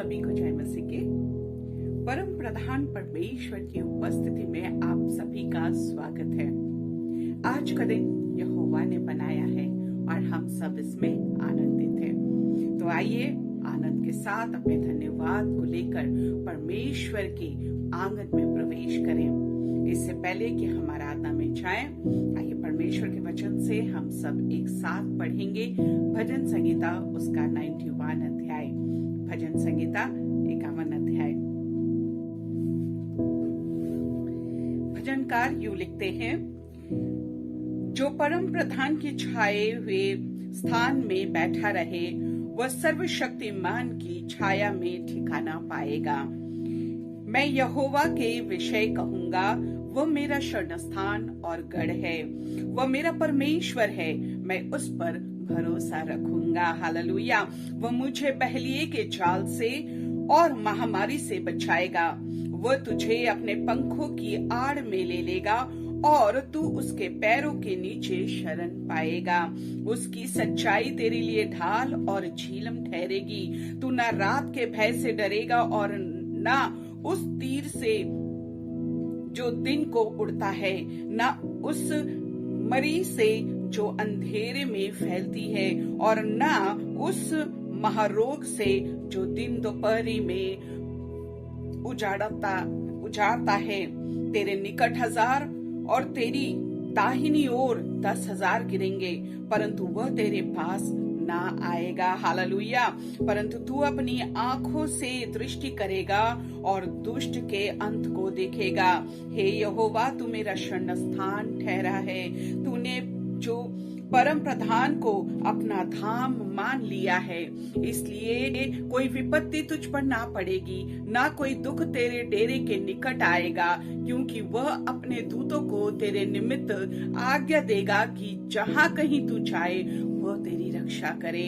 सभी को जय मसीह के। परम प्रधान परमेश्वर की उपस्थिति में आप सभी का स्वागत है। आज का दिन यहोवा ने बनाया है और हम सब इसमें आनंदित हैं। तो आइए आनंद के साथ अपने धन्यवाद को लेकर परमेश्वर के आंगन में प्रवेश करें। इससे पहले कि हम आराधना में जाएं, आइए परमेश्वर के वचन से हम सब एक साथ पढ़ेंगे भजन संहिता उसका 91 अध्याय। भजन संहिता 51 अध्याय। भजनकार यूं लिखते हैं, जो परम प्रधान की छाए हुए स्थान में बैठा रहे वह सर्वशक्तिमान की छाया में ठिकाना पाएगा। मैं यहोवा के विषय कहूंगा, वह मेरा शरण स्थान और गढ़ है, वह मेरा परमेश्वर है, मैं उस पर भरोसा रखूंगा। हालेलुया। वह मुझे बहलिए के जाल से और महामारी से बचाएगा। वह तुझे अपने पंखों की आड़ में ले लेगा और तू उसके पैरों के नीचे शरण पाएगा। उसकी सच्चाई तेरे लिए ढाल और झीलम ठहरेगी। तू न रात के भय से डरेगा और न उस तीर से जो दिन को उड़ता है, न उस मरी से जो अंधेरे में फैलती है, और न उस महारोग से जो दिन दोपहरी में उजाड़ता है। तेरे निकट 1000 और तेरी दाहिनी ओर 10,000 गिरेंगे, परंतु वह तेरे पास ना आएगा। हालेलुया। परंतु तू अपनी आंखों से दृष्टि करेगा और दुष्ट के अंत को देखेगा। हे यहोवा, तू मेरा शरण स्थान ठहरा है। तूने जो परम प्रधान को अपना धाम मान लिया है, इसलिए कोई विपत्ति तुझ पर ना पड़ेगी, ना कोई दुख तेरे डेरे के निकट आएगा, क्योंकि वह अपने दूतों को तेरे निमित्त आज्ञा देगा कि जहां कहीं तू जाए वह तेरी रक्षा करे।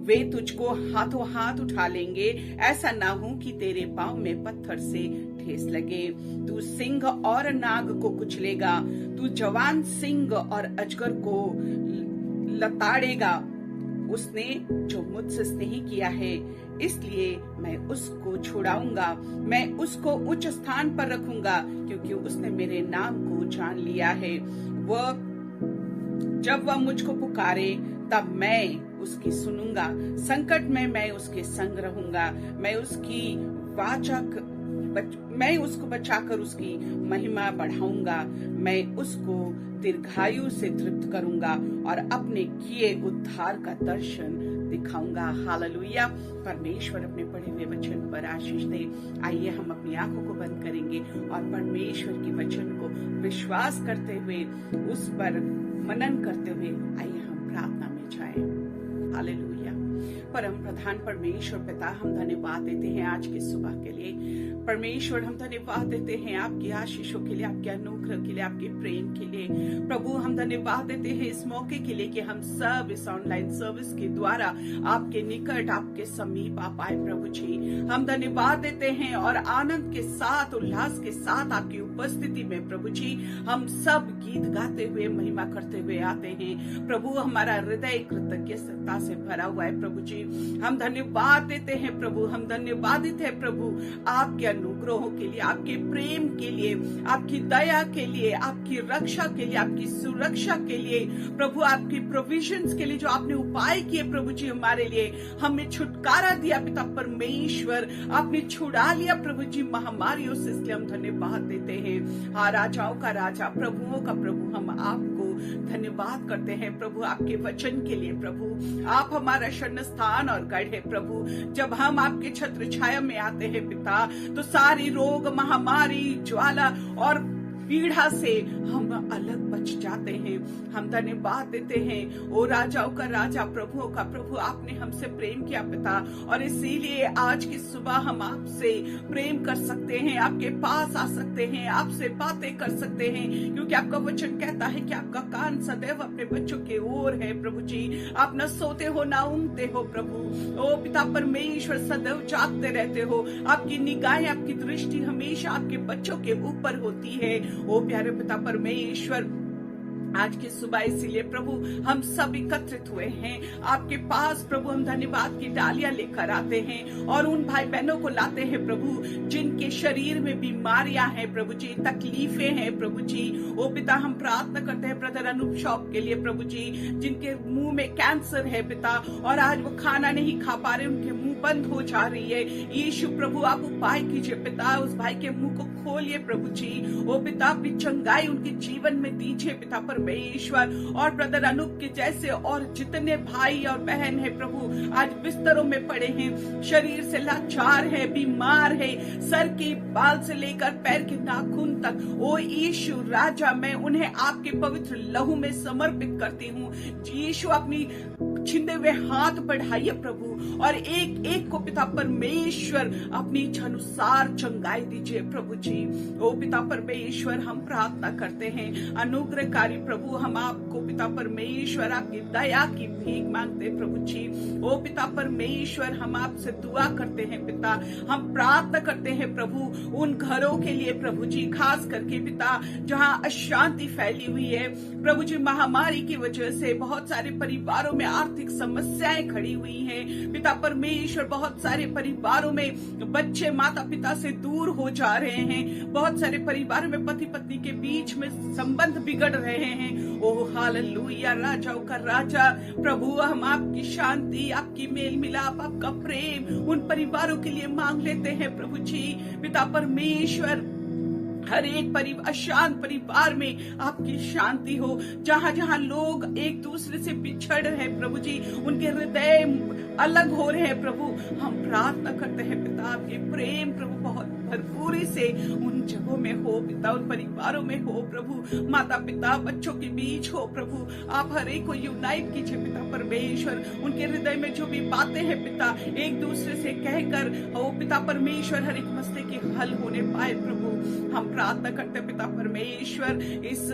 वे तुझको हाथों हाथ उठा लेंगे, ऐसा ना हो कि तेरे पांव में पत्थर से ठेस लगे। तू सिंह और नाग को कुचलेगा, तू जवान सिंह और अजगर को लताड़ेगा। उसने जो मुझसे स्नेह किया है, इसलिए मैं उसको छुड़ाऊंगा। मैं उसको उच्च स्थान पर रखूंगा, क्योंकि उसने मेरे नाम को जान लिया है। जब वह मुझको पुकारे तब मैं उसकी सुनूंगा। संकट में मैं उसके संग रहूंगा। मैं उसको बचाकर उसकी महिमा बढ़ाऊंगा। मैं उसको दीर्घायु से तृप्त करूंगा और अपने किए उद्धार का दर्शन दिखाऊंगा। हालेलुया। परमेश्वर अपने पढ़े हुए वचन पर आशीष दे। आइए हम अपनी आंखों को बंद करेंगे और परमेश्वर के वचन को विश्वास करते हुए, उस पर मनन करते हुए आइए हम प्रार्थना में जाएं। हालेलुया। परम प्रधान परमेश्वर पिता, हम धन्यवाद देते हैं आज की सुबह के लिए। परमेश्वर, हम धन्यवाद देते हैं आपकी आशीषों के लिए, आपके अनुग्रह के लिए, आपके प्रेम के लिए। प्रभु, हम धन्यवाद देते हैं इस मौके के लिए कि हम सब इस ऑनलाइन सर्विस के द्वारा आपके निकट, आपके समीप आ पाए। प्रभु जी, हम धन्यवाद देते हैं और आनंद के साथ, उल्लास के साथ आपकी उपस्थिति में प्रभु जी हम सब गीत गाते हुए, महिमा करते हुए आते हैं। प्रभु, हमारा हृदय कृतज्ञता से भरा हुआ है। प्रभु जी, हम धन्यवाद देते हैं। प्रभु, हम धन्यवादित है प्रभु आपके अनुग्रहों के लिए, आपके प्रेम के लिए, आपकी दया के लिए, आपकी रक्षा के लिए, आपकी सुरक्षा के लिए। प्रभु, आपकी प्रोविजंस के लिए जो आपने उपाय किए प्रभु जी हमारे लिए, हमें छुटकारा दिया पिता परमेश्वर, आपने छुड़ा लिया प्रभु जी महामारियों से, इसलिए हम धन्यवाद देते हैं। हाँ, राजाओं का राजा, प्रभुओं का प्रभु, हम आपको धन्यवाद करते हैं प्रभु आपके वचन के लिए। प्रभु, आप हमारा शरण स्थान और गढ़ है। प्रभु, जब हम आपके छत्र छाया में आते हैं पिता, तो सारी रोग, महामारी, ज्वाला और पीड़ा से हम अलग बच जाते हैं। हम धन्यवाद देते हैं ओ राजाओं का राजा, प्रभुओं का प्रभु, आपने हमसे प्रेम किया पिता, और इसीलिए आज की सुबह हम आपसे प्रेम कर सकते हैं, आपके पास आ सकते हैं, आपसे बातें कर सकते हैं, क्योंकि आपका वचन कहता है कि आपका कान सदैव अपने बच्चों के ओर है। प्रभु जी, आप न सोते हो ना ऊँघते हो प्रभु। ओ पिता परमेश्वर, सदैव जागते रहते हो। आपकी निगाहें, आपकी दृष्टि हमेशा आपके बच्चों के ऊपर होती है। ओ प्यारे पिता परमेश्वर, आज की सुबह इसीलिए प्रभु हम सब एकत्रित हुए हैं आपके पास। प्रभु हम धन्यवाद की डालियां लेकर आते हैं और उन भाई बहनों को लाते हैं प्रभु जिनके शरीर में बीमारियां हैं प्रभु जी, तकलीफें हैं प्रभु जी। ओ पिता हम प्रार्थना करते हैं ब्रदर अनूप शॉप के लिए प्रभु जी, जिनके मुंह में कैंसर है पिता और आज वो खाना नहीं खा पा रहे, उनके मुंह बंद हो जा रही है। यीशु प्रभु आप उपाय कीजिए पिता, उस भाई के मुंह को खोलिए प्रभु जी। ओ पिता अपनी चंगाई उनके जीवन में दीजिए पिता परमेश्वर। और ब्रदर अनूप के जैसे और जितने भाई और बहन है प्रभु आज बिस्तरों में पड़े हैं, शरीर से लाचार है, बीमार है, सर के बाल से लेकर पैर के नाखून तक, ओ यीशु राजा मैं उन्हें आपके पवित्र लहू में समर्पित करती हूँ। यीशु अपनी छिंदे हुए हाथ बढ़ाइए प्रभु और एक एक को पिता परमेश्वर अपनी इच्छा अनुसार चंगाई दीजिए प्रभु जी। ओ पिता परमेश्वर हम प्रार्थना करते हैं अनुग्रहकारी प्रभु, हम आपको पिता परमेश्वर आपकी दया की भीख मांगते हैं प्रभु जी। ओ पिता परमेश्वर हम आपसे दुआ करते हैं पिता, हम प्रार्थना करते हैं प्रभु उन घरों के लिए प्रभु जी, खास करके पिता जहाँ अशांति फैली हुई है प्रभु जी, महामारी की वजह से बहुत सारे परिवारों में आर्थिक समस्याएं खड़ी हुई हैं पिता परमेश्वर। बहुत सारे परिवारों में बच्चे माता पिता से दूर हो जा रहे हैं, बहुत सारे परिवारों में पति पत्नी के बीच में संबंध बिगड़ रहे हैं। ओ हालेलुया राजाओं का राजा प्रभु, हम आपकी शांति, आपकी मेल मिलाप, आपका प्रेम उन परिवारों के लिए मांग लेते हैं प्रभु जी। पिता परमेश्वर हर एक अशांत परिवार में आपकी शांति हो, जहां जहां लोग एक दूसरे से बिछड़ रहे प्रभु जी, उनके हृदय अलग हो रहे हैं प्रभु, हम प्रार्थना करते हैं पिता आपके प्रेम प्रभु बहुत भरपूरी से उन जगहों में हो पिता, उन परिवारों में हो प्रभु, माता पिता बच्चों के बीच हो प्रभु। आप हर एक को यूनाइट कीजिए पिता परमेश्वर, उनके हृदय में जो भी बातें हैं पिता एक दूसरे से कहकर ओ पिता परमेश्वर हर एक मसले की हल होने पाए प्रभु। हम प्रार्थना करते हैं पिता परमेश्वर इस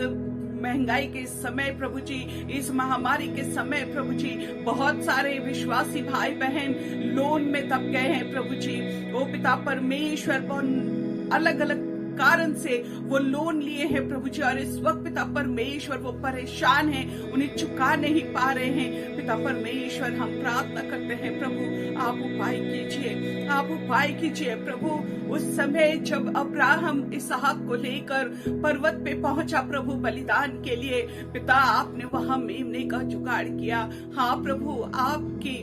महंगाई के समय प्रभु जी, इस महामारी के समय प्रभु जी, बहुत सारे विश्वासी भाई बहन लोन में दब गए हैं प्रभु जी। ओ पिता परमेश्वर बहुत अलग अलग कारण से वो लोन लिए हैं प्रभु जी और इस वक्त पिता परमेश्वर वो परेशान हैं, उन्हें चुका नहीं पा रहे हैं पिता परमेश्वर। हम प्रार्थना करते हैं प्रभु आप उपाय कीजिए, आप उपाय कीजिए प्रभु। उस समय जब अब्राहम इसहाक को लेकर पर्वत पे पहुंचा प्रभु बलिदान के लिए, पिता आपने वहां मेमने का जुगाड़ किया। हाँ प्रभु आपकी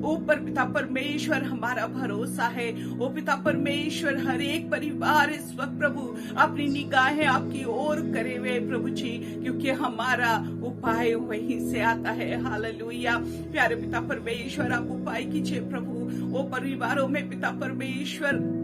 ऊपर पिता परमेश्वर हमारा भरोसा है। ओ पिता परमेश्वर हर एक परिवार इस वक्त प्रभु अपनी निगाहें आपकी ओर करे हुए प्रभु जी, क्योंकि हमारा उपाय वहीं से आता है। हालेलुया प्यारे पिता परमेश्वर आप उपाय कीजिए प्रभु। ओ परिवारों में पिता परमेश्वर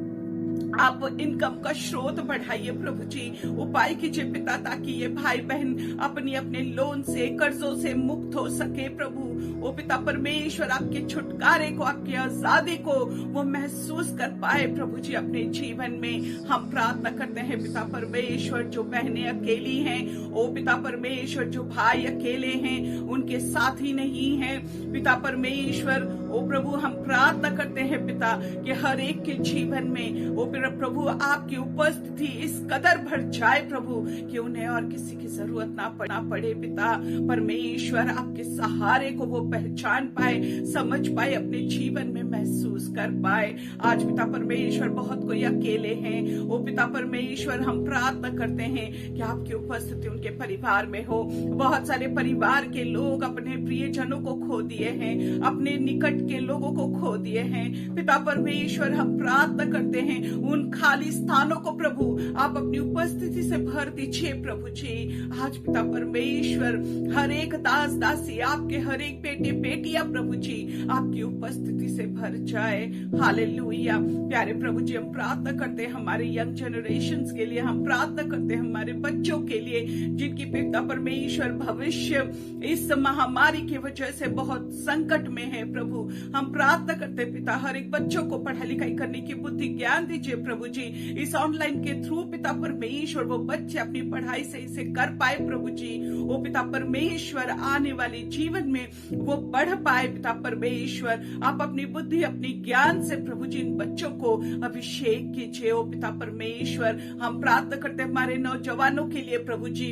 आप इनकम का स्रोत बढ़ाइए प्रभु जी, उपाय कीजिए पिता ताकि ये भाई बहन अपने अपने लोन से कर्जों से मुक्त हो सके प्रभु। ओ पिता परमेश्वर आपके छुटकारे को, आपकी आजादी को वो महसूस कर पाए प्रभु जी अपने जीवन में। हम प्रार्थना करते हैं पिता परमेश्वर जो बहनें अकेली हैं, ओ पिता परमेश्वर जो भाई अकेले हैं, उनके साथी नहीं है पिता परमेश्वर। ओ प्रभु हम प्रार्थना करते हैं पिता कि हर एक के जीवन में ओ प्रभु आपकी उपस्थिति इस कदर भर जाए प्रभु कि उन्हें और किसी की जरूरत ना पड़े पिता परमेश्वर। आपके सहारे को वो पहचान पाए, समझ पाए, अपने जीवन में महसूस कर पाए। आज पिता परमेश्वर बहुत कोई अकेले हैं, ओ पिता परमेश्वर हम प्रार्थना करते हैं कि आपकी उपस्थिति उनके परिवार में हो। बहुत सारे परिवार के लोग अपने प्रियजनों को खो दिए हैं, अपने निकट के लोगों को खो दिए हैं पिता परमेश्वर। हम प्रार्थना करते हैं उन खाली स्थानों को प्रभु आप अपनी उपस्थिति से भर दीजिए प्रभु जी। आज पिता परमेश्वर हर एक दास दासी, आपके हर एक बेटे बेटियां प्रभु जी आपकी उपस्थिति से भर जाए। हालेलुया प्यारे प्रभु जी हम प्रार्थना करते हैं हमारे यंग जनरेशन के लिए, हम प्रार्थना करते हैं हमारे बच्चों के लिए जिनकी पिता परमेश्वर भविष्य इस महामारी की वजह से बहुत संकट में है प्रभु। हम प्रार्थना करते पिता हर एक बच्चों को पढ़ाई लिखाई करने की बुद्धि ज्ञान दीजिए प्रभु जी। इस ऑनलाइन के थ्रू पिता परमेश्वर वो बच्चे अपनी पढ़ाई से इसे कर पाए प्रभु जी। वो पिता परमेश्वर आने वाले जीवन में वो बढ़ पाए पिता परमेश्वर। आप अपनी बुद्धि अपनी ज्ञान से प्रभु जी इन बच्चों को अभिषेक कीजिए ओ पिता परमेश्वर। हम प्रार्थना करते हमारे नौजवानों के लिए प्रभु जी,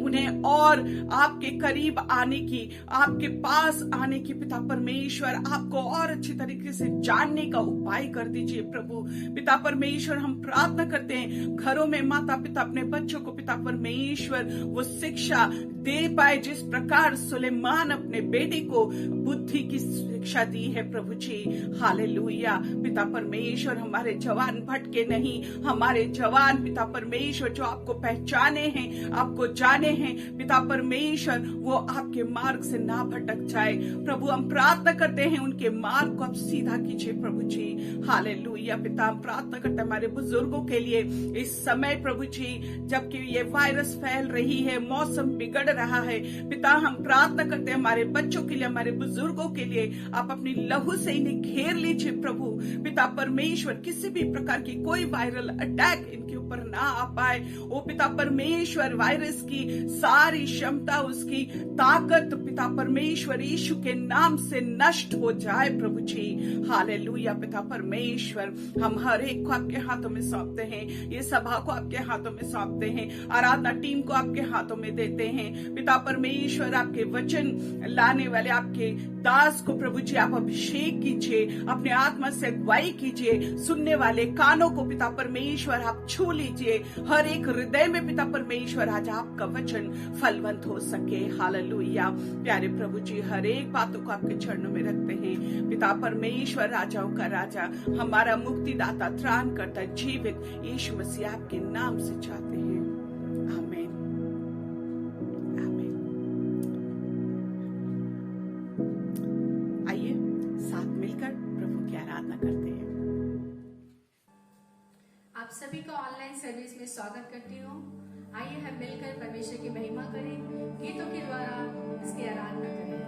उन्हें और आपके करीब आने की, आपके पास आने की पिता परमेश्वर, आपको और अच्छी तरीके से जानने का उपाय कर दीजिए प्रभु। पिता परमेश्वर हम प्रार्थना करते हैं घरों में माता पिता अपने बच्चों को पिता परमेश्वर वो शिक्षा दे पाए जिस प्रकार सुलेमान अपने बेटे को बुद्धि की शिक्षा दी है प्रभु जी। हालेलुया। पिता परमेश्वर हमारे जवान भटके नहीं, हमारे जवान पिता परमेश्वर जो आपको पहचाने हैं, आपको जाने हैं पिता परमेश्वर, वो आपके मार्ग से ना भटक जाए प्रभु। हम प्रार्थना करते हैं उनके मार्ग को आप सीधा कीजिए प्रभु जी। हालेलुया। पिता हम प्रार्थना करते हैं हमारे बुजुर्गों के लिए इस समय प्रभु जी, जबकि ये वायरस फैल रही है, मौसम बिगड़ रहा है पिता, हम प्रार्थना करते हैं हमारे बच्चों के लिए, हमारे बुजुर्गों के लिए आप अपनी लहू से इन्हें घेर लीजिए प्रभु। पिता परमेश्वर किसी भी प्रकार की कोई वायरल अटैक इनके ऊपर ना आ पाए। ओ पिता परमेश्वर वायरस की सारी क्षमता, उसकी ताकत पिता परमेश्वर यीशु के नाम से नष्ट हो जाए प्रभु जी। हालेलुया। पिता परमेश्वर हम हर एक को आपके हाथों में सौंपते हैं, ये सभा को आपके हाथों में सौंपते हैं, आराधना टीम को आपके हाथों में देते हैं पिता परमेश्वर। आपके वचन लाने वाले आपके दास को प्रभु जी आप अभिषेक कीजिए, अपने आत्मा से अगुवाई कीजिए, सुनने वाले कानों को पिता परमेश्वर आप छू लीजिए, हर एक हृदय में पिता परमेश्वर आज आपका वचन फलवंत हो सके। हालेलुया। प्यारे प्रभु जी हर एक बातों को आपके चरणों में रखते हैं पिता परमेश्वर, राजाओं का राजा, हमारा मुक्तिदाता, त्राण करता, जीवित यीशु मसीह आपके नाम से चाहते हैं। आमीन। आमीन। आइए साथ मिलकर प्रभु की आराधना करते हैं। आप सभी का ऑनलाइन सर्विस में स्वागत करती हूँ। आइए हम मिलकर परमेश्वर की महिमा करें, गीतों के द्वारा इसकी आराधना करें।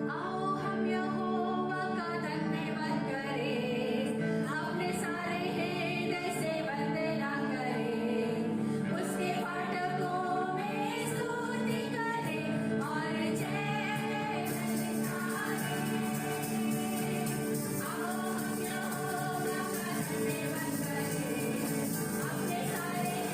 आओ हम यहोवा का धन्यवाद करें, अपने सारे हृदय से वंदना करें, उसके फाटकों में स्तुति करें और जय जयकारे। आओ हम यहोवा का धन्यवाद करें, अपने सारे हृदय से वंदना करें,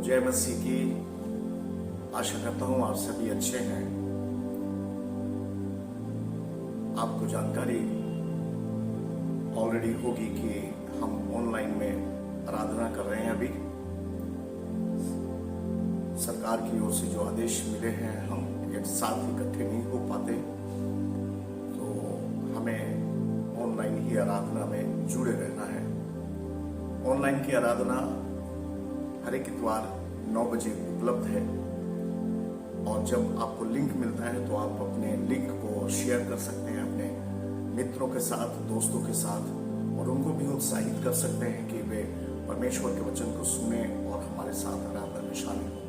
जय मसीह की। आशा करता हूं आप सभी अच्छे हैं। आपको जानकारी ऑलरेडी होगी कि हम ऑनलाइन में आराधना कर रहे हैं। अभी सरकार की ओर से जो आदेश मिले हैं, हम एक साथ इकट्ठे नहीं हो पाते, तो हमें ऑनलाइन ही आराधना में जुड़े रहना है। ऑनलाइन की आराधना हर एक इतवार 9 बजे उपलब्ध है, और जब आपको लिंक मिलता है तो आप अपने लिंक को शेयर कर सकते हैं अपने मित्रों के साथ, दोस्तों के साथ, और उनको भी उत्साहित कर सकते हैं कि वे परमेश्वर के वचन को सुने और हमारे साथ आराधना में शामिल हो।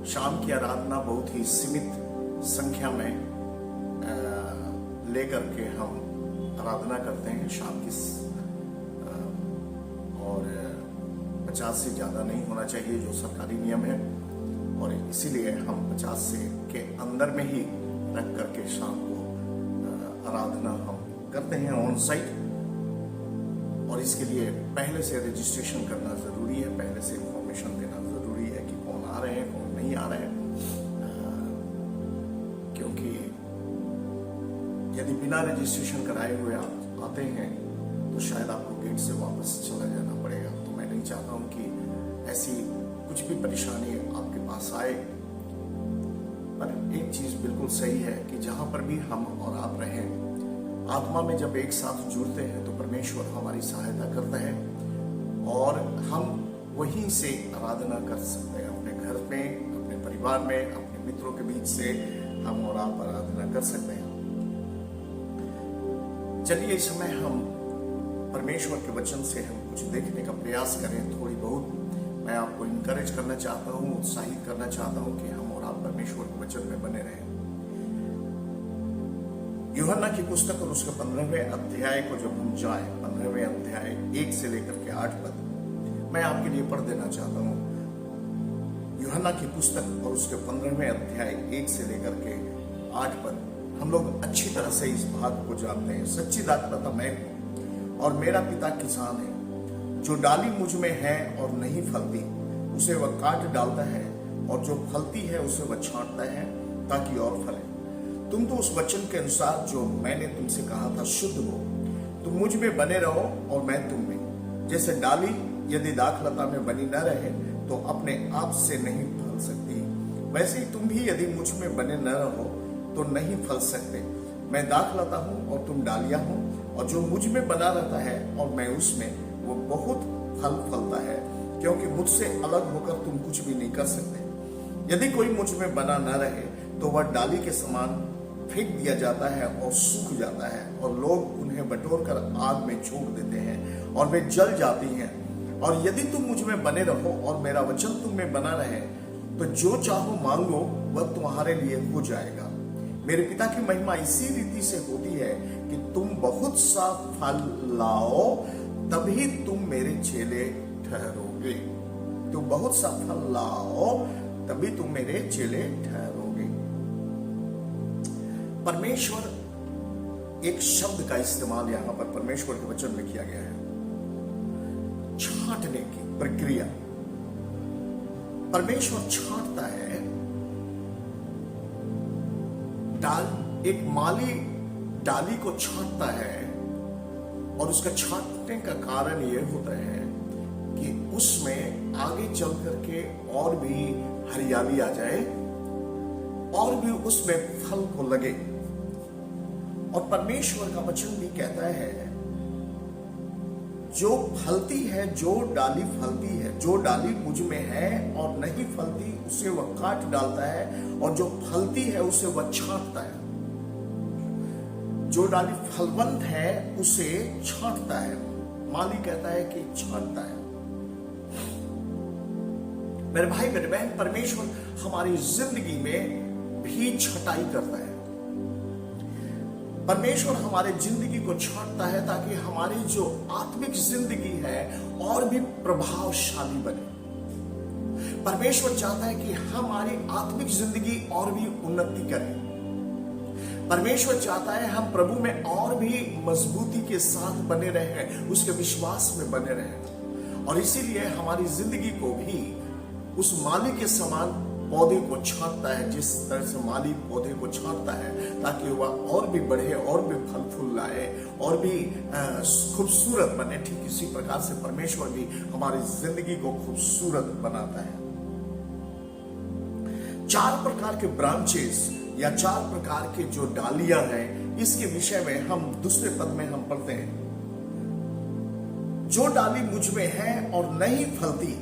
शाम की आराधना बहुत ही सीमित संख्या में लेकर के हम आराधना करते हैं शाम की, और 50 से ज्यादा नहीं होना चाहिए जो सरकारी नियम है, और इसीलिए हम 50 से के अंदर में ही रख करके शाम को आराधना हम करते हैं ऑन साइट। और इसके लिए पहले से रजिस्ट्रेशन करना जरूरी है, पहले से इंफॉर्मेशन देना जरूरी है कि कौन आ रहे हैं, कौन नहीं आ रहे हैं, क्योंकि यदि बिना रजिस्ट्रेशन कराए हुए आप आते हैं तो शायद आपको गेट से वापस चला जाना पड़ेगा। तो मैं नहीं चाहता हूं कि ऐसी कुछ भी परेशानी आपके पास आए। पर एक चीज बिल्कुल सही है कि जहां पर भी हम और आप रहें, आत्मा में जब एक साथ जुड़ते हैं तो परमेश्वर हमारी सहायता करता है, और हम वहीं से आराधना कर सकते हैं। अपने घर में, अपने परिवार में, अपने मित्रों के बीच से हम और आप आराधना कर सकते हैं। चलिए इस समय हम परमेश्वर के वचन से हम कुछ देखने का प्रयास करें। थोड़ी बहुत मैं आपको इनकरेज करना चाहता हूं, उत्साहित करना चाहता हूं कि हम और आप परमेश्वर के वचन में बने रहें। यूहन्ना की पुस्तक और उसके 15वें अध्याय को जब हम जाएं, 15वें अध्याय 1 से लेकर के 8 पद मैं आपके लिए पढ़ देना चाहता हूं। यूहन्ना की पुस्तक और उसके 15वें अध्याय 1 से लेकर के 8 पद। हम लोग अच्छी तरह से इस भाग को जानते हैं। सच्ची दाखलता मैं हूं और मेरा पिता किसान है। जो डाली मुझ में है और नहीं फलती उसे वह काट डालता है, और जो फलती है उसे वह छांटता है ताकि और फले। तुम तो उस वचन के अनुसार जो मैंने तुमसे कहा था शुद्ध हो। तुम मुझ में बने रहो और मैं तुम में। जैसे डाली यदि दाखलता में बनी न रहे तो अपने आप से नहीं फल सकती, वैसे ही तुम भी यदि मुझ में बने न रहो तो नहीं फल सकते। मैं दाखलता हूं और तुम डालियां हो, और जो मुझ में बना रहता है और मैं उसमें, वो बहुत फल फलता है, क्योंकि मुझसे अलग होकर तुम कुछ भी नहीं कर सकते। यदि कोई मुझ में बना न रहे तो वह डाली के समान फेंक दिया जाता है और सूख जाता है, और लोग उन्हें बटोर कर आग में छोड़ देते हैं और वे जल जाती हैं। और यदि तुम मुझ में बने रहो और मेरा वचन तुम में बना रहे तो जो चाहो मांगो वह तुम्हारे लिए हो जाएगा। मेरे पिता की महिमा इसी रीति से होती है कि तुम बहुत सा फल लाओ, तभी तुम मेरे चेले ठहरोगे। तुम बहुत सा फल लाओ तभी तुम मेरे चेले ठहरोगे। परमेश्वर एक शब्द का इस्तेमाल यहां पर परमेश्वर के वचन में किया गया है, छांटने की प्रक्रिया। परमेश्वर छांटता है। एक माली डाली को छांटता है, और उसका छांटने का कारण यह होता है कि उसमें आगे चल करके और भी हरियाली आ जाए, और भी उसमें फल को लगे। और परमेश्वर का वचन भी कहता है, जो फलती है, जो डाली फलती है, जो डाली मुझ में है और नहीं फलती उसे वह काट डालता है, और जो फलती है उसे वह छांटता है। जो डाली फलवंत है उसे छांटता है। माली कहता है कि छांटता है। मेरे भाई मेरे बहन, परमेश्वर हमारी जिंदगी में भी छटाई करता है। परमेश्वर हमारे जिंदगी को छांटता है ताकि हमारी जो आत्मिक जिंदगी है और भी प्रभावशाली बने। परमेश्वर चाहता है कि हमारी आत्मिक जिंदगी और भी उन्नति करे। परमेश्वर चाहता है हम प्रभु में और भी मजबूती के साथ बने रहें, उसके विश्वास में बने रहें। और इसीलिए हमारी जिंदगी को भी उस माली के समान पौधे को छांटता है, जिस तरह से माली पौधे को छांटता है ताकि वह और भी बढ़े, और भी फल फूल लाए, और भी खूबसूरत बने। ठीक इसी प्रकार से परमेश्वर भी हमारी जिंदगी को खूबसूरत बनाता है। 4 प्रकार के ब्रांचेस या 4 प्रकार के जो डालियां हैं, इसके विषय में हम दूसरे पद में हम पढ़ते हैं। जो डाली मुझ में है और नहीं फलती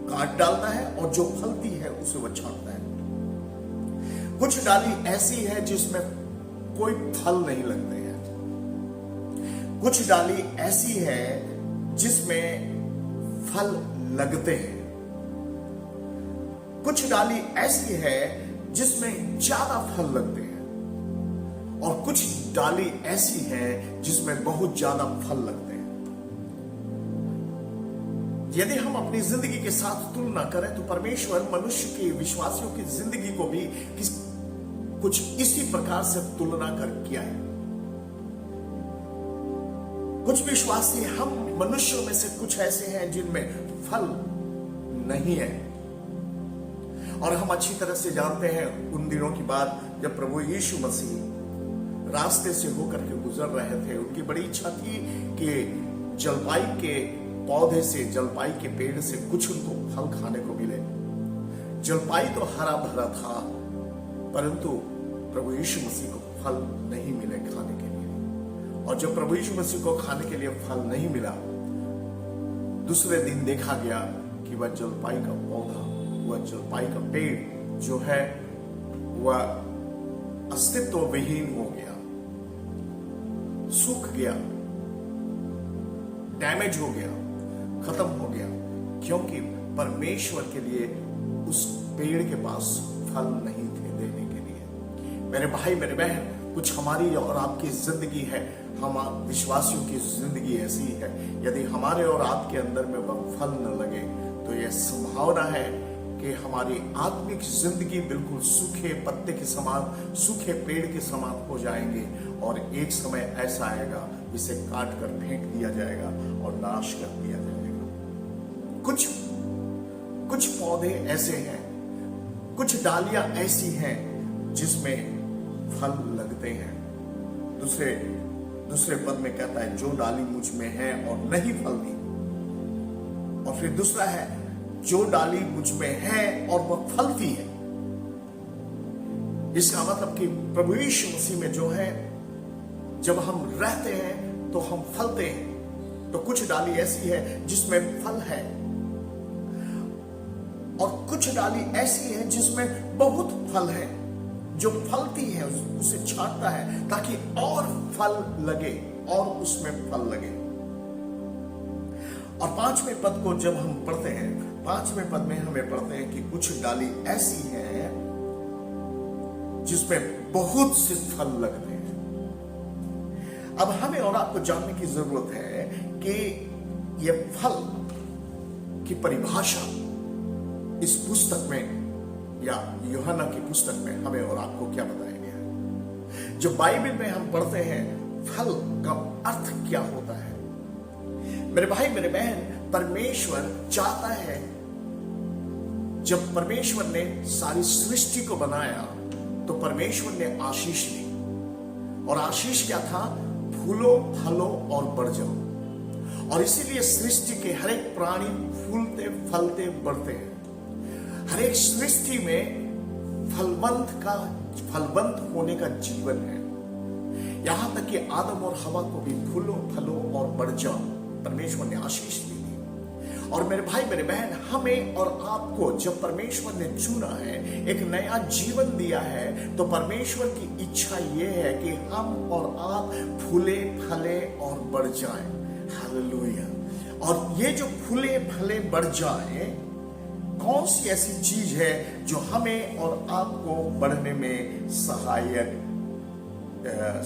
काट डालता है, और जो फलती है उसे वह छांटता है। कुछ डाली ऐसी है जिसमें कोई फल नहीं लगते हैं, कुछ डाली ऐसी है जिसमें फल लगते हैं, कुछ डाली ऐसी है जिसमें ज्यादा फल लगते हैं, और कुछ डाली ऐसी है जिसमें बहुत ज्यादा फल लगते हैं। यदि हम अपनी जिंदगी के साथ तुलना करें तो परमेश्वर मनुष्य के विश्वासियों की जिंदगी को भी कुछ इसी प्रकार से तुलना कर किया है। कुछ विश्वासी हम मनुष्यों में से कुछ ऐसे हैं जिनमें फल नहीं है, और हम अच्छी तरह से जानते हैं उन दिनों की बात जब प्रभु यीशु मसीह रास्ते से होकर के गुजर रहे थे। उनकी बड़ी इच्छा थी कि जलपाई के पौधे से, जलपाई के पेड़ से कुछ उनको फल खाने को मिले। जलपाई तो हरा भरा था, परंतु प्रभु यीशु मसीह को फल नहीं मिले खाने के लिए। और जब प्रभु यीशु मसीह को खाने के लिए फल नहीं मिला, दूसरे दिन देखा गया कि वह जलपाई का पौधा, वह जलपाई का पेड़ जो है वह अस्तित्व विहीन हो गया, सूख गया, डैमेज हो गया, खत्म हो गया, क्योंकि परमेश्वर के लिए उस पेड़ के पास फल नहीं थे देने के लिए। मेरे भाई मेरे बहन, कुछ हमारी और आपकी जिंदगी है, हम विश्वासियों की जिंदगी ऐसी है। यदि हमारे और आपके अंदर में वह फल न लगे तो यह संभावना है कि हमारी आत्मिक जिंदगी बिल्कुल सूखे पत्ते के समान, सूखे पेड़ के समान हो जाएंगे, और एक समय ऐसा आएगा जिसे काट कर फेंक दिया जाएगा और नाश कर दिया जाएगा। कुछ पौधे ऐसे हैं, कुछ डालियां ऐसी हैं जिसमें फल लगते हैं। दूसरे पद में कहता है जो डाली मुझ में है और नहीं फलती, और फिर दूसरा है जो डाली मुझ में है और वह फलती है। इसका मतलब कि प्रभु यीशु मसीह में जो है, जब हम रहते हैं तो हम फलते हैं। तो कुछ डाली ऐसी है जिसमें फल है, और कुछ डाली ऐसी है जिसमें बहुत फल है। जो फलती है उसे छांटता है ताकि और फल लगे, और उसमें फल लगे। और 5वें पद को जब हम पढ़ते हैं, 5वें पद में हमें पढ़ते हैं कि कुछ डाली ऐसी है जिसमें बहुत से फल लगते हैं। अब हमें और आपको जानने की जरूरत है कि यह फल की परिभाषा इस पुस्तक में या यूहन्ना की पुस्तक में हमें और आपको क्या बताया गया है। जो बाइबल में हम पढ़ते हैं फल का अर्थ क्या होता है। मेरे भाई मेरे बहन, परमेश्वर चाहता है, जब परमेश्वर ने सारी सृष्टि को बनाया तो परमेश्वर ने आशीष दी, और आशीष क्या था? फूलो, फलो और बढ़ जाओ। और इसीलिए सृष्टि के हर एक प्राणी फूलते, फलते, बढ़ते हैं। हर एक सृष्टि में फलवंत होने का जीवन है। यहां तक कि आदम और हवा को भी फूलो, फलो और बढ़ जाओ परमेश्वर ने आशीष दी थी। और मेरे भाई मेरे बहन, हमें और आपको जब परमेश्वर ने चुना है, एक नया जीवन दिया है, तो परमेश्वर की इच्छा यह है कि हम और आप फूले, फले और बढ़ जाएं। हालेलुया। और ये जो फूले, फले, बढ़ जाए, कौन सी ऐसी चीज है जो हमें और आपको बढ़ने में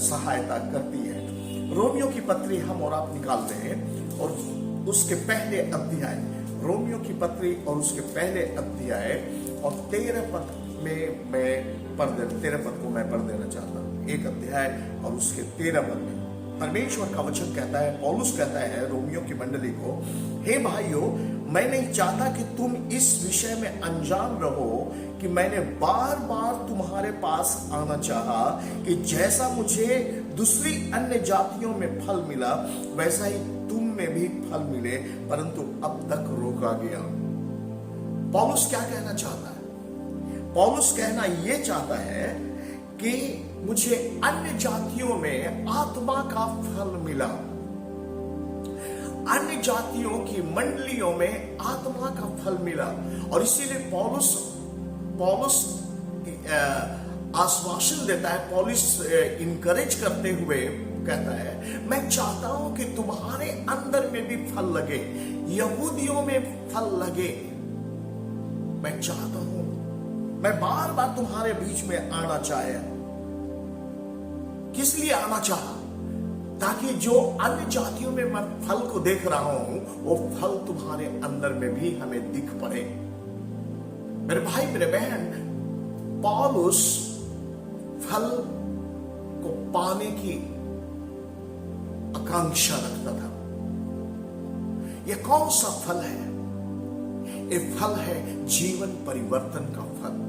सहायता करती है? रोमियो की पत्री हम और आप निकालते हैं, और उसके पहले अध्याय, रोमियो की पत्री और उसके पहले अध्याय और 13 पद में मैं 13 पद को मैं पढ़ देना चाहता हूं। एक अध्याय और उसके 13 पद में परमेश्वर का वचन कहता है, पौलुस कहता है रोमियो की मंडली को, हे भाइयों, मैं नहीं चाहता कि तुम इस विषय में अनजान रहो कि मैंने बार बार तुम्हारे पास आना चाहा कि जैसा मुझे दूसरी अन्य जातियों में फल मिला वैसा ही तुम में भी फल मिले, परंतु अब तक रोका गया। पौलुस क्या कहना चाहता है? पौलुस कहना यह चाहता है कि मुझे अन्य जातियों में आत्मा का फल मिला, अन्य जातियों की मंडलियों में आत्मा का फल मिला, और इसीलिए पौलुस आश्वासन देता है, पौलुस इनकरेज करते हुए कहता है, मैं चाहता हूं कि तुम्हारे अंदर में भी फल लगे, यहूदियों में फल लगे। मैं चाहता हूं, मैं बार बार तुम्हारे बीच में आना चाहे। किस लिए आना चाहा? ताकि जो अन्य जातियों में मैं फल को देख रहा हूं वो फल तुम्हारे अंदर में भी हमें दिख पड़े। मेरे भाई मेरे बहन, पौलुस फल को पाने की आकांक्षा रखता था। यह कौन सा फल है? यह फल है जीवन परिवर्तन का फल।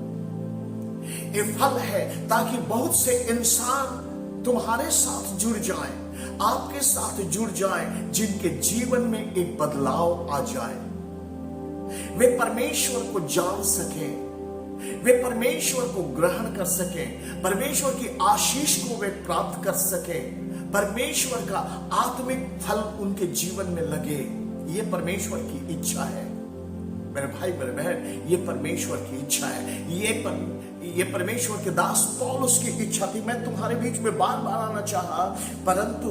यह फल है ताकि बहुत से इंसान तुम्हारे साथ जुड़ जाएं, आपके साथ जुड़ जाएं, जिनके जीवन में एक बदलाव आ जाए, वे परमेश्वर को जान सके, वे परमेश्वर को ग्रहण कर सके, परमेश्वर की आशीष को वे प्राप्त कर सके, परमेश्वर का आत्मिक फल उनके जीवन में लगे। ये परमेश्वर की इच्छा है मेरे भाई मेरे बहन, ये परमेश्वर की इच्छा है। ये परमेश्वर के दास पौलुस की इच्छा थी। मैं तुम्हारे बीच में बार बार आना चाहा, परंतु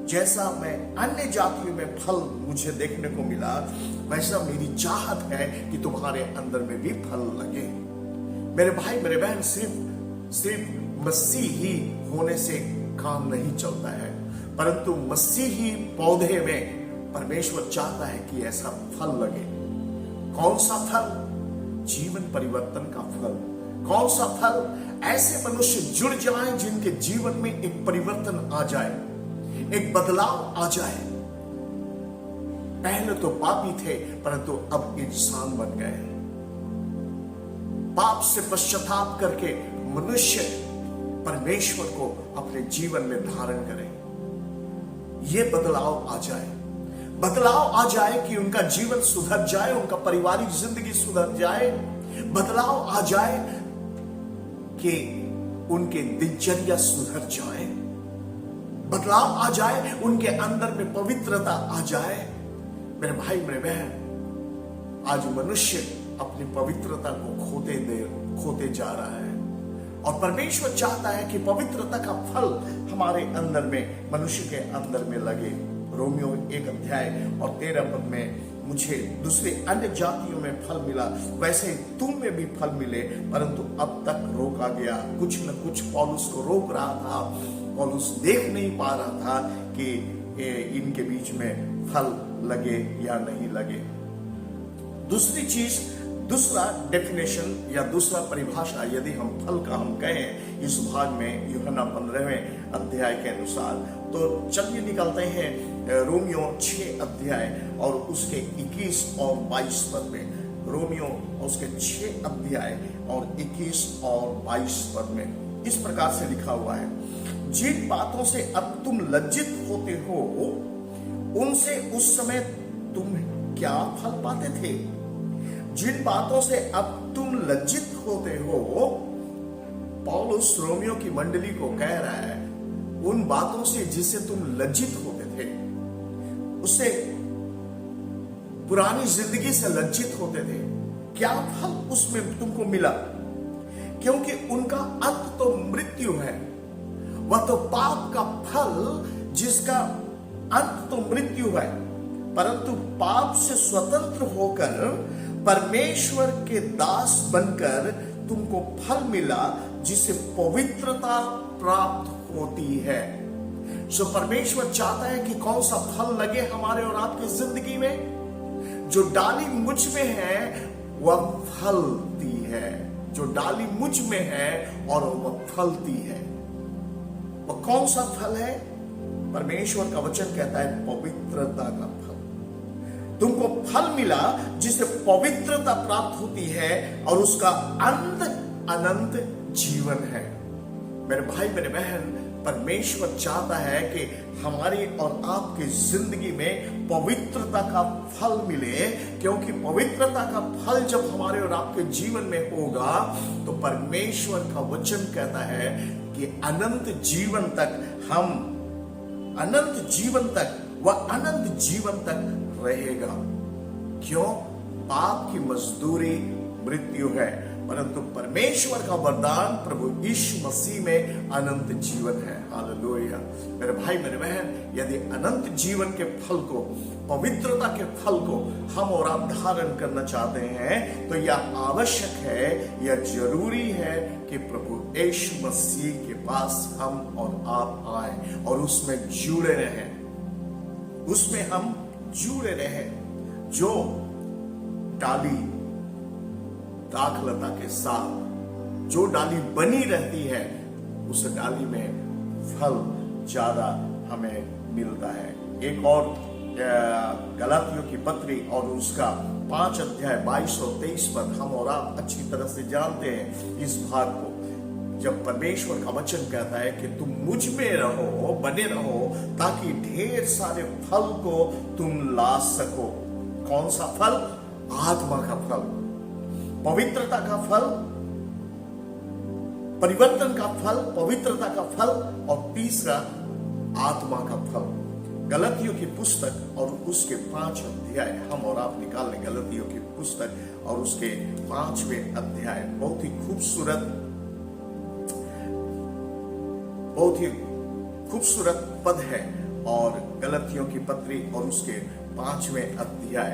जैसा मैं अन्य जातियों में फल मुझे देखने को मिला, वैसा मेरी चाहत है कि तुम्हारे अंदर में भी फल लगे। मेरे भाई मेरे बहन, सिर्फ मसीही होने से काम नहीं चलता है, परंतु मसीही पौधे में परमेश्वर चाहता है कि ऐसा फल लगे। कौन सा फल? जीवन परिवर्तन का फल। कौन सा फल? ऐसे मनुष्य जुड़ जाएं जिनके जीवन में एक परिवर्तन आ जाए, एक बदलाव आ जाए। पहले तो पापी थे, परंतु अब इंसान बन गए। पाप से पश्चाताप करके मनुष्य परमेश्वर को अपने जीवन में धारण करें। यह बदलाव आ जाए, बदलाव आ जाए कि उनका जीवन सुधर जाए, उनका पारिवारिक जिंदगी सुधर जाए, बदलाव आ जाए कि उनके दिनचर्या सुधर जाए, बदलाव आ जाए, उनके अंदर में पवित्रता आ जाए। मेरे भाई मेरे बहन, आज मनुष्य अपनी पवित्रता को खोते जा रहा है, और परमेश्वर चाहता है कि पवित्रता का फल हमारे अंदर में, मनुष्य के अंदर में लगे। रोमियो 1 अध्याय और 13 पद में, मुझे दूसरे अन्य जातियों में फल मिला वैसे तुम में भी फल मिले, परंतु अब तक रोका गया। कुछ न कुछ पौलुस को रोक रहा था। पौलुस देख नहीं पा रहा था कि इनके बीच में फल लगे या नहीं लगे। दूसरी चीज, दूसरा डेफिनेशन या दूसरा परिभाषा यदि हम फल का हम कहें इस भाग में यूहन्ना 15वें अध्याय के अनुसार, तो चलिए निकलते हैं रोमियो 6 अध्याय और उसके 21 और 22 पद में। रोमियो उसके 6 अध्याय और 21 और 22 पद में इस प्रकार से लिखा हुआ है, जिन बातों से अब तुम लज्जित होते हो उनसे उस समय तुम क्या फल पाते थे? जिन बातों से अब तुम लज्जित होते हो, पौलुस रोमियो की मंडली को कह रहा है, उन बातों से जिससे तुम लज्जित होते थे, उससे पुरानी जिंदगी से लज्जित होते थे, क्या फल उसमें तुमको मिला? क्योंकि उनका अंत तो मृत्यु है, वह तो पाप का फल जिसका अंत तो मृत्यु है, परंतु पाप से स्वतंत्र होकर परमेश्वर के दास बनकर तुमको फल मिला जिसे पवित्रता प्राप्त होती है। सो परमेश्वर चाहता है कि कौन सा फल लगे हमारे और आपकी जिंदगी में। जो डाली मुझ में है वह फलती है, जो डाली मुझ में है और वह फलती है। वह कौन सा फल है? परमेश्वर का वचन कहता है पवित्रता का फल। तुमको फल मिला जिससे पवित्रता प्राप्त होती है और उसका अंत अनंत जीवन है। मेरे भाई मेरे बहन, परमेश्वर चाहता है कि हमारी और आपकी जिंदगी में पवित्रता का फल मिले, क्योंकि पवित्रता का फल जब हमारे और आपके जीवन में होगा तो परमेश्वर का वचन कहता है कि अनंत जीवन तक वह अनंत जीवन तक रहेगा। क्यों? पाप की मजदूरी मृत्यु है, परंतु परमेश्वर का वरदान प्रभु यीशु मसीह में अनंत जीवन है। हालेलुया। मेरे भाई मेरे बहन, यदि अनंत जीवन के फल को, पवित्रता के फल को हम और आप धारण करना चाहते हैं तो यह आवश्यक है, यह जरूरी है कि प्रभु यीशु मसीह के पास हम और आप आए और उसमें जुड़े रहें, उसमें हम जुड़े रहें। जो डाली दाखलता के साथ जो डाली बनी रहती है, उस डाली में फल ज्यादा हमें मिलता है। एक और गलातियों की पत्री और उसका 5 अध्याय 22 और 23 पद हम और आप अच्छी तरह से जानते हैं इस भाग को। जब परमेश्वर का वचन कहता है कि तुम मुझ में रहो, बने रहो, ताकि ढेर सारे फल को तुम ला सको। कौन सा फल? आत्मा का फल, पवित्रता का फल, परिवर्तन का फल, पवित्रता का फल, और तीसरा आत्मा का फल। गलातियों की पुस्तक और उसके 5 अध्याय हम और आप निकाल लें। गलातियों की पुस्तक और उसके 5वें अध्याय बहुत ही खूबसूरत पद है। और गलातियों की पत्री और उसके 5वें अध्याय,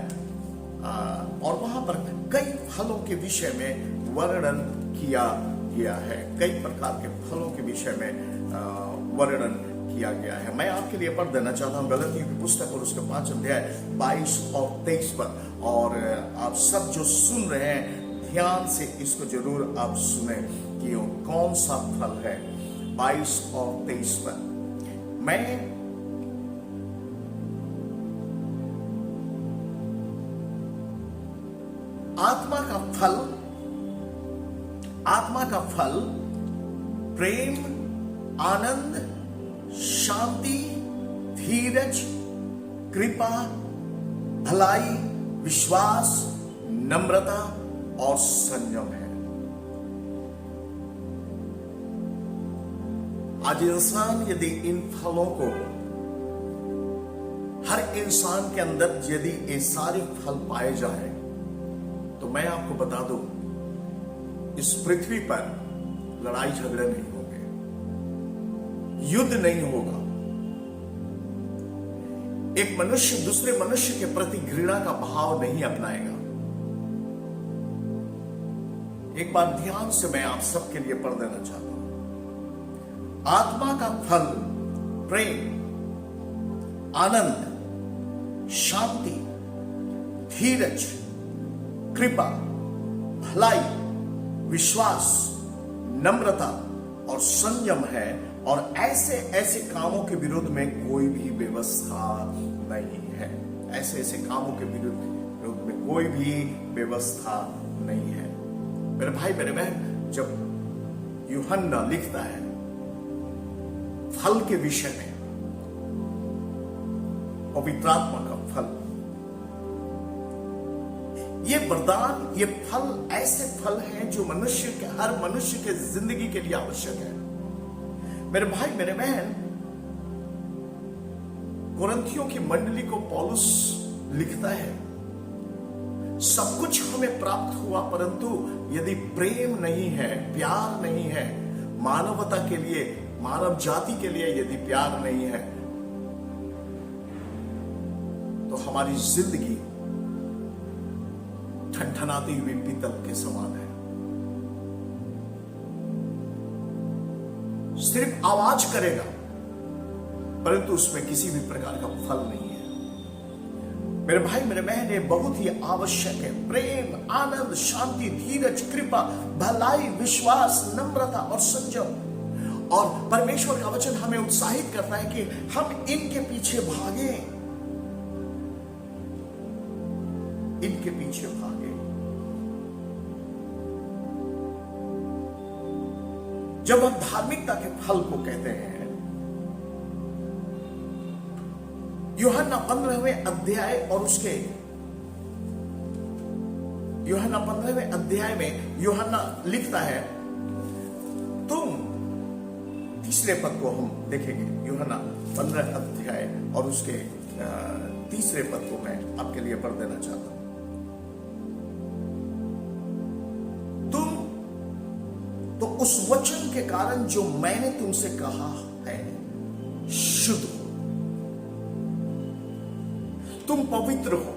और वहां पर कई फलों के विषय में वर्णन किया गया है। कई प्रकार के फलों के विषय में वर्णन किया गया है। मैं आपके लिए पढ़ देना चाहता हूं गलातियों की पुस्तक और उसके 5 अध्याय 22 और 23 पर। और आप सब जो सुन रहे हैं ध्यान से इसको जरूर आप सुने कि वो कौन सा फल है। 22 और 23 पर मैं आत्मा का फल प्रेम, आनंद, शांति, धीरज, कृपा, भलाई, विश्वास, नम्रता और संयम है। आज इंसान यदि इन फलों को, हर इंसान के अंदर यदि ये सारे फल पाए जाए तो मैं आपको बता दूं, इस पृथ्वी पर लड़ाई झगड़े नहीं होंगे, युद्ध नहीं होगा, एक मनुष्य दूसरे मनुष्य के प्रति घृणा का भाव नहीं अपनाएगा। एक बार ध्यान से मैं आप सबके लिए पढ़ देना चाहता हूं। आत्मा का फल प्रेम, आनंद, शांति, धीरज, कृपा, भलाई, विश्वास, नम्रता और संयम है। और ऐसे कामों के विरुद्ध में कोई भी व्यवस्था नहीं है। ऐसे कामों के विरुद्ध में कोई भी व्यवस्था नहीं है। मेरे भाई मेरे बहन, जब यूहन्ना लिखता है फल के विषय में, पवित्र आत्मा का फल, ये वरदान, ये फल ऐसे फल हैं जो हर मनुष्य के जिंदगी के लिए आवश्यक है। मेरे भाई मेरे बहन, कुरिन्थियों की मंडली को पौलुस लिखता है, सब कुछ हमें प्राप्त हुआ, परंतु यदि प्रेम नहीं है, प्यार नहीं है, मानवता के लिए, मानव जाति के लिए यदि प्यार नहीं है, तो हमारी जिंदगी ठनठनाती हुई पीतल के समान है। सिर्फ आवाज करेगा, परंतु उसमें किसी भी प्रकार का फल नहीं है। मेरे भाई मेरे बहन, ये बहुत ही आवश्यक है। प्रेम, आनंद, शांति, धीरज, कृपा, भलाई, विश्वास, नम्रता और संयम। और परमेश्वर का वचन हमें उत्साहित करता है कि हम इनके पीछे भागे, इनके पीछे भागे। जब हम धार्मिकता के फल को कहते हैं, यूहन्ना 15वें अध्याय और उसके यूहन्ना 15वें अध्याय में यूहन्ना लिखता है, तुम, तीसरे पद को हम देखेंगे, यूहन्ना 15 अध्याय और उसके तीसरे पद को मैं आपके लिए पढ़ देना चाहता हूं। तुम तो उस वचन के कारण जो मैंने तुमसे कहा है शुद्ध हो, तुम पवित्र हो,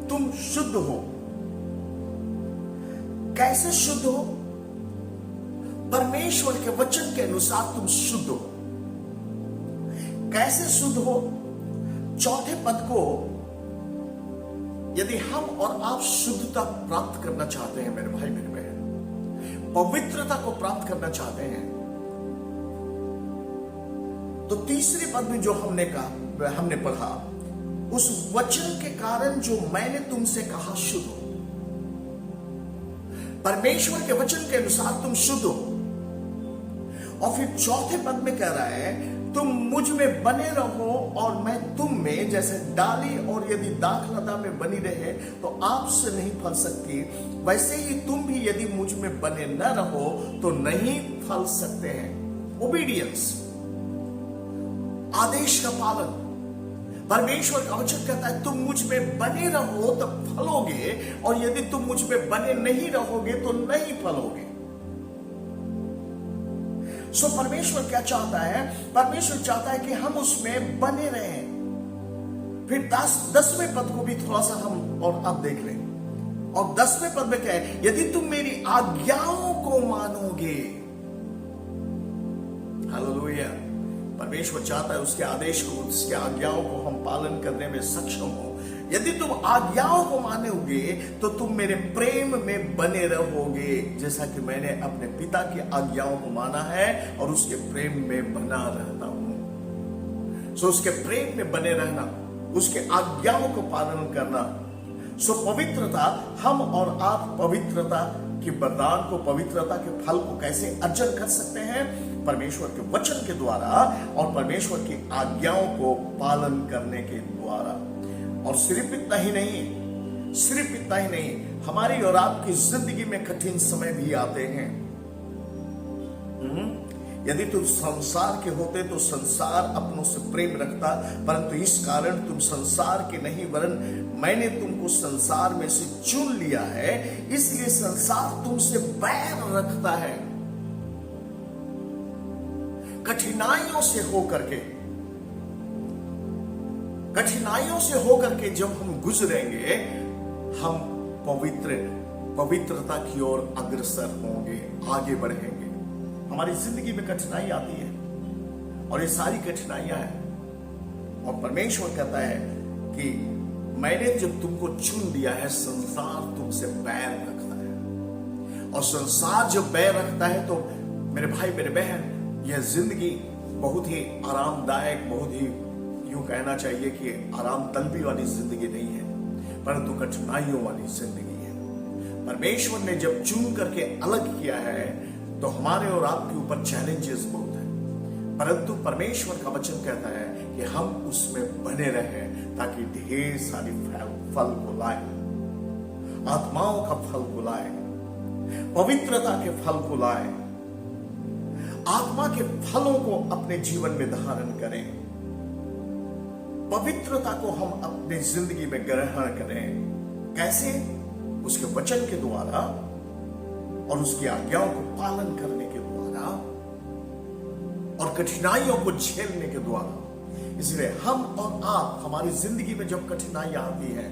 तुम शुद्ध हो। कैसे शुद्ध हो? परमेश्वर के वचन के अनुसार तुम शुद्ध हो। कैसे शुद्ध हो? चौथे पद को, यदि हम और आप शुद्धता प्राप्त करना चाहते हैं मेरे भाई मेरे बहन, पवित्रता को प्राप्त करना चाहते हैं, तो तीसरे पद में जो हमने पढ़ा, उस वचन के कारण जो मैंने तुमसे कहा शुद्ध हो। परमेश्वर के वचन के अनुसार तुम शुद्ध हो। और फिर चौथे पद में कह रहा है, तुम मुझ में बने रहो और मैं तुम में, जैसे डाली और यदि दाखलता में बनी रहे तो आपसे नहीं फल सकती, वैसे ही तुम भी यदि मुझ में बने न रहो तो नहीं फल सकते हैं। ओबीडियंस, आदेश का पालन। परमेश्वर का वचन कहता है, तुम मुझ में बने रहो तब फलोगे, और यदि तुम मुझ में बने नहीं रहोगे तो नहीं फलोगे। सो परमेश्वर क्या चाहता है? परमेश्वर चाहता है कि हम उसमें बने रहें। फिर 10वें पद को भी थोड़ा सा हम और आप देख लें। और 10वें पद में क्या है? यदि तुम मेरी आज्ञाओं को मानोगे। हालेलुया। परमेश्वर चाहता है उसके आदेश को, उसके आज्ञाओं को हम पालन करने में सक्षम हो। यदि तुम आज्ञाओं को मानोगे तो तुम मेरे प्रेम में बने रहोगे, जैसा कि मैंने अपने पिता की आज्ञाओं को माना है और उसके प्रेम में बना रहता हूं। सो उसके प्रेम में बने रहना, उसके आज्ञाओं को पालन करना। सो पवित्रता, हम और आप पवित्रता की वरदान को, पवित्रता के फल को कैसे अर्जन कर सकते हैं? परमेश्वर के वचन के द्वारा और परमेश्वर की आज्ञाओं को पालन करने के द्वारा। और सिर्फ इतना ही नहीं, हमारी और आपकी जिंदगी में कठिन समय भी आते हैं। यदि तुम संसार के होते तो संसार अपनों से प्रेम रखता, परंतु इस कारण तुम संसार के नहीं, वरन मैंने तुमको संसार में से चुन लिया है, इसलिए संसार तुमसे बैर रखता है। कठिनाइयों से होकर के जब हम गुजरेंगे, हम पवित्रता की ओर अग्रसर होंगे, आगे बढ़ेंगे। हमारी जिंदगी में कठिनाई आती है और ये सारी कठिनाइयां हैं, और परमेश्वर कहता है कि मैंने जब तुमको चुन लिया है, संसार तुमसे बैर रखता है। और संसार जब बैर रखता है तो मेरे भाई मेरे बहन, यह जिंदगी बहुत ही आरामदायक, बहुत ही यूं कहना चाहिए कि आराम तलबी वाली जिंदगी नहीं है, परंतु कठिनाइयों वाली जिंदगी है। परमेश्वर ने जब चुन करके अलग किया है तो हमारे और आपके ऊपर चैलेंजेस बहुत हैं, परंतु परमेश्वर का वचन कहता है कि हम उसमें बने रहें ताकि ढेर सारी फल को लाए, आत्माओं का फल को लाए, पवित्रता के फल को लाए, आत्मा के फलों को अपने जीवन में धारण करें, पवित्रता को हम अपनी जिंदगी में ग्रहण करें। कैसे? उसके वचन के द्वारा और उसकी आज्ञाओं को पालन करने के द्वारा और कठिनाइयों को झेलने के द्वारा। इसलिए हम और आप, हमारी जिंदगी में जब कठिनाइयां आती है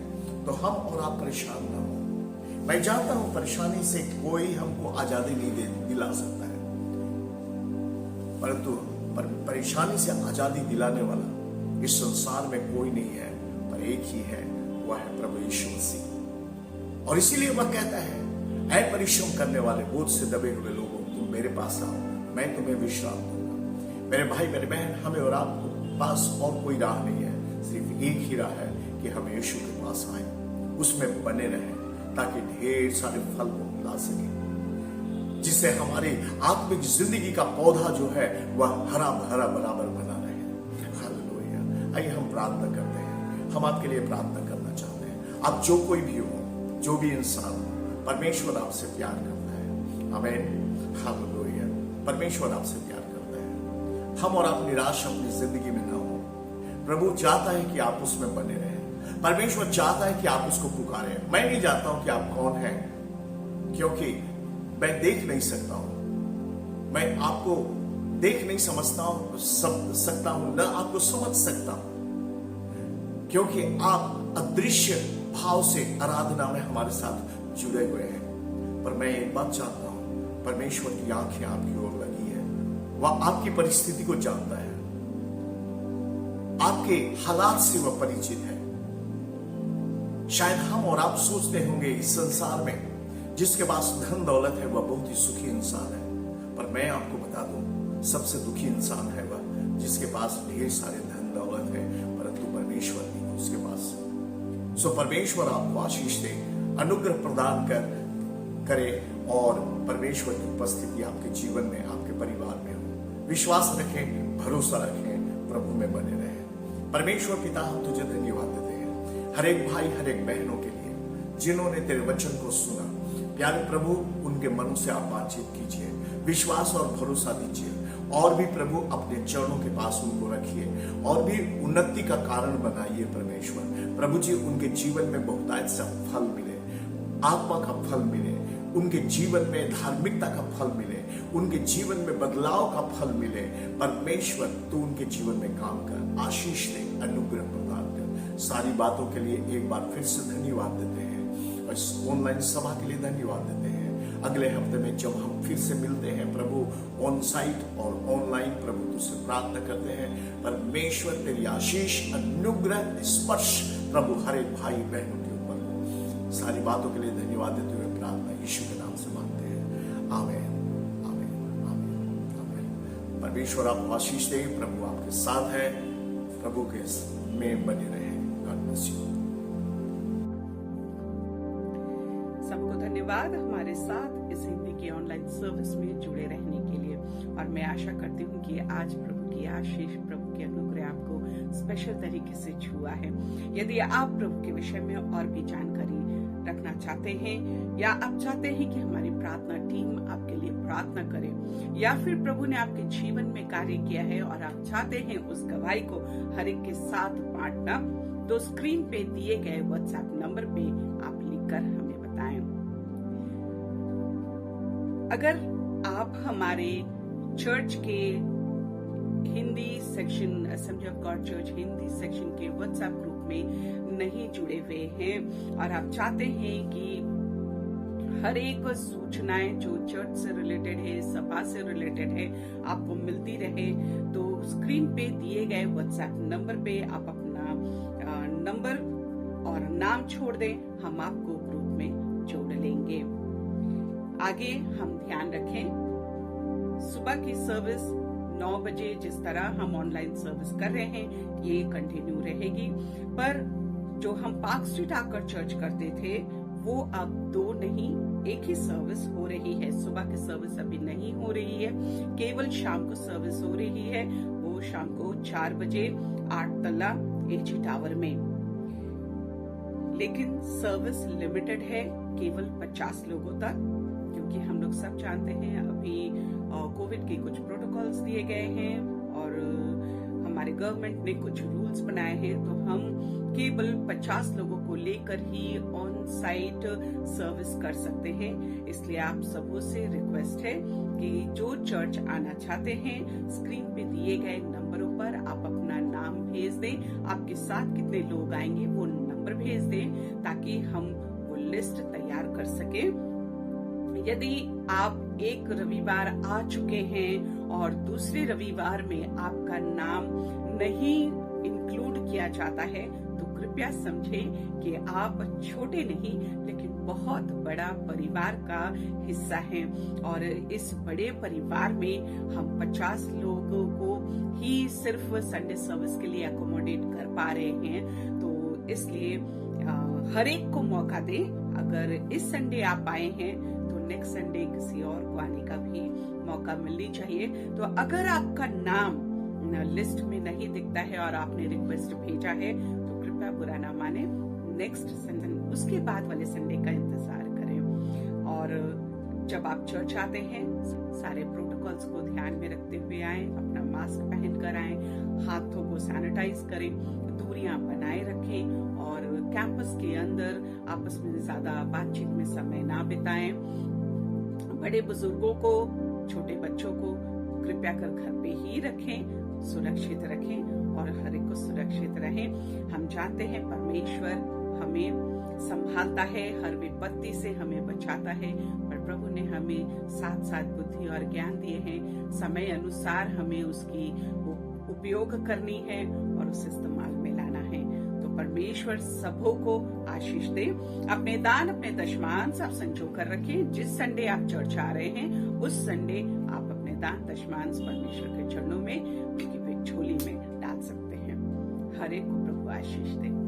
तो हम और आप परेशान ना हो। मैं जानता हूं परेशानी से कोई हमको आजादी नहीं दिला सकता है, परंतु परेशानी से आजादी दिलाने वाला इस संसार में कोई नहीं है, पर एक ही है, वह है प्रभु यीशु मसीह। और इसीलिए वह कहता है, ऐ परिश्रम करने वाले, बोझ से दबे हुए लोगों, तुम मेरे पास आओ, मैं तुम्हें विश्राम दूंगा। मेरे भाई मेरे बहन, हमें और आपको पास और कोई राह नहीं है, सिर्फ एक ही राह है कि हम यीशु के पास आए, उसमें बने रहें, ताकि ढेर सारे फल को ला सके, जिससे हमारी आत्मिक जिंदगी का पौधा जो है वह हरा भरा बराबर बना रहे। हालेलुया। आइए हम प्रार्थना करते हैं। हम आपके लिए प्रार्थना करना चाहते हैं। आप जो कोई भी हो, जो भी इंसान हो, परमेश्वर आपसे प्यार करता है। आमीन। हालेलुया। परमेश्वर आपसे प्यार करता है। हम और आप निराश अपनी जिंदगी में ना हो। प्रभु चाहता है कि आप उसमें बने रहें। परमेश्वर चाहता है कि आप उसको पुकारें। मैं नहीं जानता हूं कि आप कौन हैं, क्योंकि मैं देख नहीं सकता हूं, मैं आपको देख नहीं सकता हूं, न आपको समझ सकता हूं, क्योंकि आप अदृश्य भाव से आराधना में हमारे साथ जुड़े हुए हैं। पर मैं एक बात जानता हूं, परमेश्वर की आंखें आपकी ओर लगी है। वह आपकी परिस्थिति को जानता है, आपके हालात से वह परिचित है। शायद हम और आप सोचते होंगे इस संसार में जिसके पास धन दौलत है वह बहुत ही सुखी इंसान है, पर मैं आपको बता दूं, सबसे दुखी इंसान है वह जिसके पास ढेर सारे धन दौलत है परंतु परमेश्वर नहीं है उसके पास। सो परमेश्वर आपको आशीष दे, अनुग्रह प्रदान करे और परमेश्वर की उपस्थिति आपके जीवन में, आपके परिवार में हो। विश्वास रखें, भरोसा रखें, प्रभु में बने रहें। परमेश्वर पिता, हम तुझे धन्यवाद देते हैं हर एक भाई, हर एक बहनों के लिए जिन्होंने तेरे वचन को सुना। प्यारे प्रभु, उनके मनों से आप बातचीत कीजिए, विश्वास और भरोसा दीजिए, और भी प्रभु अपने चरणों के पास उनको रखिए और भी उन्नति का कारण बनाइए। परमेश्वर प्रभु जी, उनके जीवन में बहुतायत से फल मिले, आत्मा का फल मिले, उनके जीवन में धार्मिकता का फल मिले, उनके जीवन में बदलाव का फल मिले। परमेश्वर तू उनके जीवन में काम कर, आशीष दे, अनुग्रह प्रदान कर। सारी बातों के लिए एक बार फिर से धन्यवाद देते हैं और इस ऑनलाइन सभा के लिए धन्यवाद देते हैं। अगले हफ्ते में जब हम फिर से मिलते हैं प्रभु, ऑन साइट और ऑनलाइन, प्रभु तुझसे प्रार्थना करते हैं परमेश्वर तेरी आशीष, अनुग्रह, स्पर्श प्रभु हर एक भाई बहनों के ऊपर हो। सारी बातों के लिए धन्यवाद देते हुए प्रार्थना यीशु के नाम से मांगते हैं। आमीन, आमीन, आमीन, आमीन। परमेश्वर आपको आशीष दे, प्रभु आपके साथ है, प्रभु के में बने रहे। God bless you. सबको धन्यवाद हमारे साथ इस हिंदी की ऑनलाइन सर्विस में जुड़े रहने के लिए, और मैं आशा करती हूँ कि आज प्रभु की आशीष, प्रभु के अनुग्रह आपको स्पेशल तरीके से छुआ है। यदि आप प्रभु के विषय में और भी जानकारी रखना चाहते हैं, या आप चाहते हैं कि हमारी प्रार्थना टीम आपके लिए प्रार्थना करे, या फिर प्रभु ने आपके जीवन में कार्य किया है और आप चाहते हैं उस गवाही को हर एक के साथ बांटना, तो स्क्रीन पे दिए गए व्हाट्सएप नंबर पे आप लिखकर हमें बताएं। अगर आप हमारे चर्च के Hindi section, assembly of God church Hindi section के व्हाट्सएप ग्रुप में नहीं जुड़े हुए हैं और आप चाहते हैं कि हर एक सूचनाएं जो चर्च से रिलेटेड है, सभा से रिलेटेड है, आपको मिलती रहे, तो स्क्रीन पे दिए गए व्हाट्सएप नंबर पे आप अपना नंबर और नाम छोड़ दें, हम आपको ग्रुप में जोड़ लेंगे। आगे हम ध्यान रखें, सुबह की सर्विस 9 बजे जिस तरह हम ऑनलाइन सर्विस कर रहे हैं ये कंटिन्यू रहेगी, पर जो हम पार्क स्ट्रीट आकर चर्च करते थे वो अब 2 नहीं, एक ही सर्विस हो रही है। सुबह की सर्विस अभी नहीं हो रही है, केवल शाम को सर्विस हो रही है, वो शाम को 4 बजे 8 तल्ला एजी टावर में। लेकिन सर्विस लिमिटेड है, केवल 50 लोगों तक, क्योंकि हम लोग सब जानते हैं अभी कोविड के कुछ प्रोटोकॉल्स दिए गए हैं और हमारे गवर्नमेंट ने कुछ रूल्स बनाए हैं, तो हम केवल 50 लोगों को लेकर ही ऑन साइट सर्विस कर सकते हैं। इसलिए आप सबों से रिक्वेस्ट है कि जो चर्च आना चाहते हैं, स्क्रीन पे दिए गए नंबरों पर आप अपना नाम भेज दें, आपके साथ कितने लोग आएंगे वो नंबर भेज दें, ताकि हम वो लिस्ट तैयार कर सके। यदि आप एक रविवार आ चुके हैं और दूसरे रविवार में आपका नाम नहीं इंक्लूड किया जाता है, तो कृपया समझें कि आप छोटे नहीं लेकिन बहुत बड़ा परिवार का हिस्सा हैं और इस बड़े परिवार में हम 50 लोगों को ही सिर्फ संडे सर्विस के लिए अकोमोडेट कर पा रहे हैं। तो इसलिए हर एक को मौका दें। अगर इस संडे आप आए हैं तो नेक्स्ट संडे किसी और को आने का भी मौका मिलनी चाहिए। तो अगर आपका नाम लिस्ट में नहीं दिखता है और आपने रिक्वेस्ट भेजा है तो कृपया बुरा ना माने, नेक्स्ट संडे उसके बाद वाले संडे का इंतजार करें। और जब आप चर्च आते हैं सारे प्रोटोकॉल्स को ध्यान में रखते हुए आएं, अपना मास्क पहन कर आएं, हाथों को सैनिटाइज करें, दूरियां बनाए रखें और कैंपस के अंदर आपस में ज्यादा बातचीत में समय ना बिताएं। बड़े बुजुर्गों को, छोटे बच्चों को कृपया कर घर पे ही रखें, सुरक्षित रखें और हर एक को सुरक्षित रहें। हम जानते हैं परमेश्वर हमें संभालता है, हर विपत्ति से हमें बचाता है, पर प्रभु ने हमें साथ साथ बुद्धि और ज्ञान दिए हैं। समय अनुसार हमें उसकी उपयोग करनी है और उसे इस्तेमाल में लाना है। तो परमेश्वर सबों को आशीष दे। अपने दान, अपने दशमान सब संजो कर रखें। जिस संडे आप चर्च आ रहे हैं उस संडे आप अपने दान दशमान परमेश्वर के चरणों में, उनकी झोली में डाल सकते हैं। हर एक को प्रभु आशीष दे।